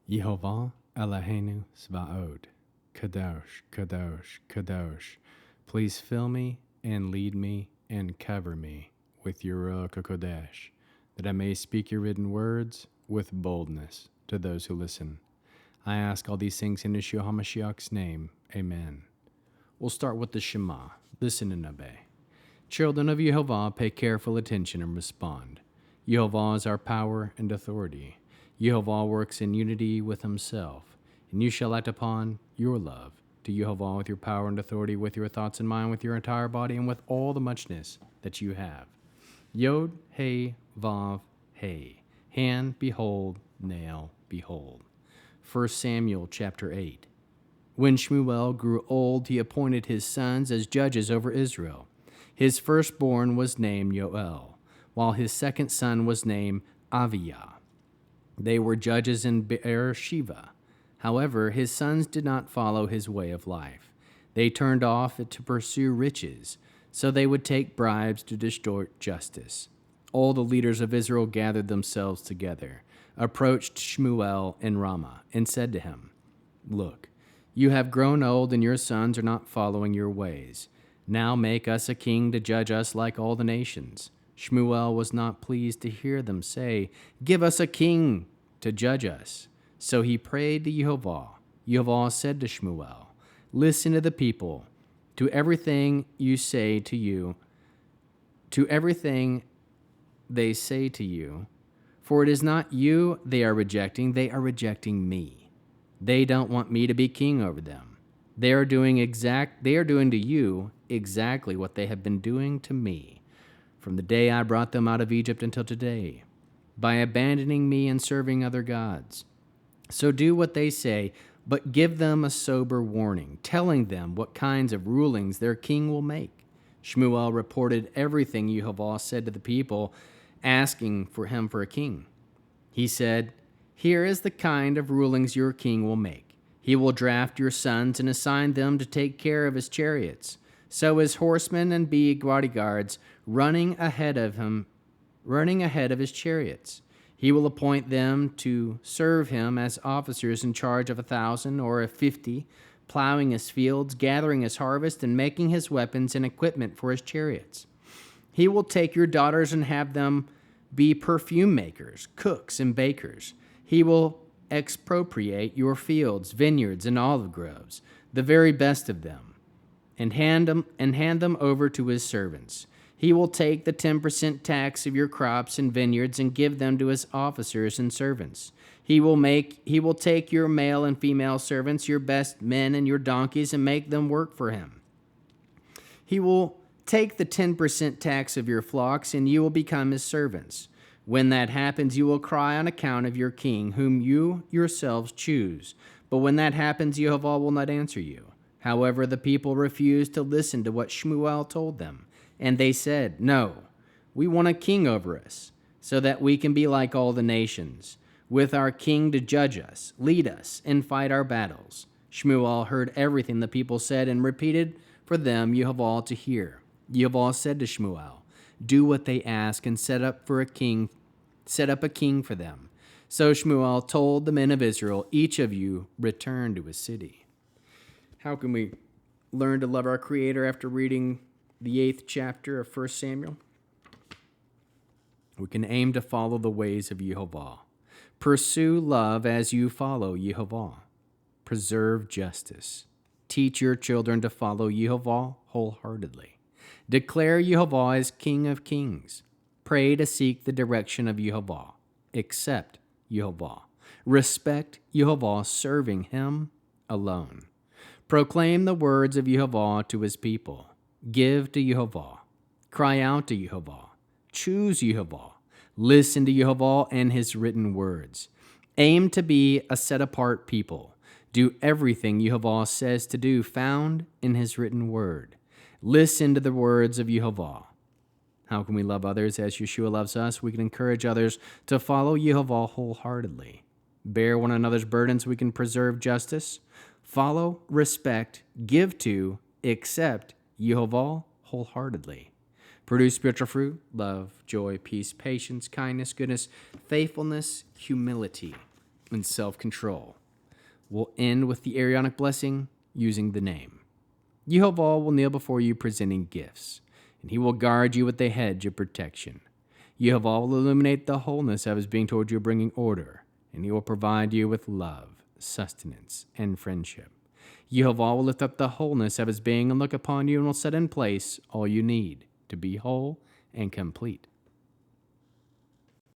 Yehova Eloheinu Svaod, Kadosh, Kadosh, Kadosh. Please fill me and lead me and cover me with your Ruach HaKodesh, that I may speak your written words with boldness to those who listen. I ask all these things in Yeshua HaMashiach's name. Amen. We'll start with the Shema. Listen and obey. Children of Yehovah, pay careful attention and respond. Yehovah is our power and authority. Yehovah works in unity with himself, and you shall act upon your love to Yehovah with your power and authority, with your thoughts in mind, with your entire body, and with all the muchness that you have. Yod, He, Vav, He. Hand, behold, nail, behold. 1 Samuel chapter 8. When Shmuel grew old, he appointed his sons as judges over Israel. His firstborn was named Yoel, while his second son was named Aviah. They were judges in Beersheba. However, his sons did not follow his way of life. They turned off to pursue riches, so they would take bribes to distort justice. All the leaders of Israel gathered themselves together, approached Shmuel in Ramah, and said to him, "Look, you have grown old, and your sons are not following your ways. Now make us a king to judge us like all the nations." Shmuel was not pleased to hear them say, "Give us a king to judge us." So he prayed to Yehovah. Yehovah said to Shmuel, "Listen to the people, to everything you say to you, to everything they say to you, for it is not you they are rejecting me. They don't want me to be king over them. They are doing to you exactly what they have been doing to me from the day I brought them out of Egypt until today, by abandoning me and serving other gods. So do what they say, but give them a sober warning, telling them what kinds of rulings their king will make." Shmuel reported everything Yehovah said to the people, asking for him for a king. He said, "Here is the kind of rulings your king will make. He will draft your sons and assign them to take care of his chariots. So his horsemen and bodyguards running ahead of his chariots. He will appoint them to serve him as officers in charge of 1,000 or 50, plowing his fields, gathering his harvest, and making his weapons and equipment for his chariots. He will take your daughters and have them be perfume makers, cooks, and bakers. He will expropriate your fields, vineyards, and olive groves, the very best of them, and hand them over to his servants. He will take the 10% tax of your crops and vineyards and give them to his officers and servants. He will take your male and female servants, your best men and your donkeys, and make them work for him. He will take the 10% tax of your flocks, and you will become his servants. When that happens, you will cry on account of your king, whom you yourselves choose. But when that happens, Yehovah will not answer you." However, the people refused to listen to what Shmuel told them, and they said, "No, we want a king over us, so that we can be like all the nations, with our king to judge us, lead us, and fight our battles." Shmuel heard everything the people said and repeated for them Yehovah to hear. Yehovah said to Shmuel, "Do what they ask and set up a king for them." So Shmuel told the men of Israel, "Each of you return to his city." How can we learn to love our Creator after reading the 8th chapter of 1 Samuel? We can aim to follow the ways of Yehovah. Pursue love as you follow Yehovah. Preserve justice. Teach your children to follow Yehovah wholeheartedly. Declare Yehovah as King of Kings. Pray to seek the direction of Yehovah. Accept Yehovah. Respect Yehovah, serving him alone. Proclaim the words of Yehovah to his people. Give to Yehovah. Cry out to Yehovah. Choose Yehovah. Listen to Yehovah and his written words. Aim to be a set-apart people. Do everything Yehovah says to do, found in his written word. Listen to the words of Yehovah. How can we love others as Yeshua loves us? We can encourage others to follow Yehovah wholeheartedly. Bear one another's burdens. We can preserve justice. Follow, respect, give to, accept Yehovah wholeheartedly. Produce spiritual fruit, love, joy, peace, patience, kindness, goodness, faithfulness, humility, and self-control. We'll end with the Arianic blessing using the name. Yehova will kneel before you presenting gifts, and he will guard you with a hedge of protection. Yehova will illuminate the wholeness of his being toward you, bringing order, and he will provide you with love, sustenance, and friendship. Yehova will lift up the wholeness of his being and look upon you and will set in place all you need to be whole and complete.